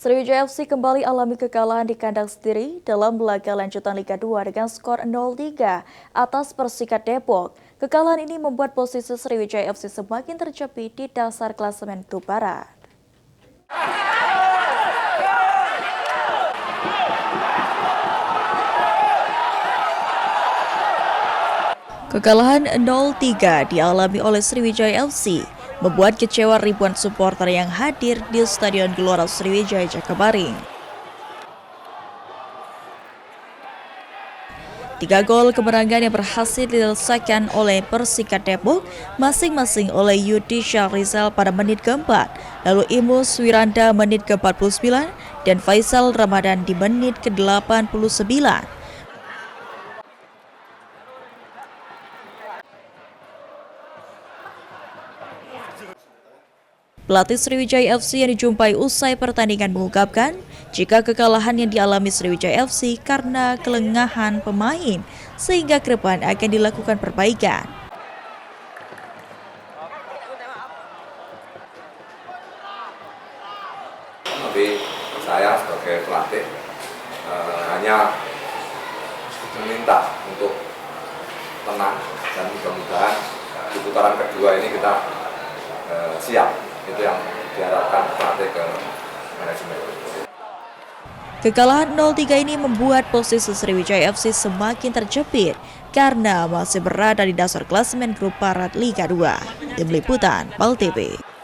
Sriwijaya FC kembali alami kekalahan di kandang sendiri dalam laga lanjutan Liga 2 dengan skor 0-3 atas Persikat Depok. Kekalahan ini membuat posisi Sriwijaya FC semakin terjepit di dasar klasemen Grup Barat. Kekalahan 0-3 dialami oleh Sriwijaya FC membuat kecewa ribuan supporter yang hadir di Stadion Gelora Sriwijaya Jakabaring. 3 gol kemenangan yang berhasil diselesaikan oleh Persikat Depok, masing-masing oleh Yudi Syahrizal pada menit keempat, lalu Imus Wiranda menit ke-49, dan Faisal Ramadan di menit ke-89. Pelatih Sriwijaya FC yang dijumpai usai pertandingan mengungkapkan jika kekalahan yang dialami Sriwijaya FC karena kelengahan pemain, sehingga ke depan akan dilakukan perbaikan. Tapi saya sebagai pelatih hanya meminta untuk tenang dan mudah-mudahan di putaran kedua ini kita siap. Itu yang diharapkan pelatih ke manajemen. Kekalahan 0-3 ini membuat posisi Sriwijaya FC semakin terjepit karena masih berada di dasar klasemen Grup Barat Liga 2. Tim Liputan, PAL TV.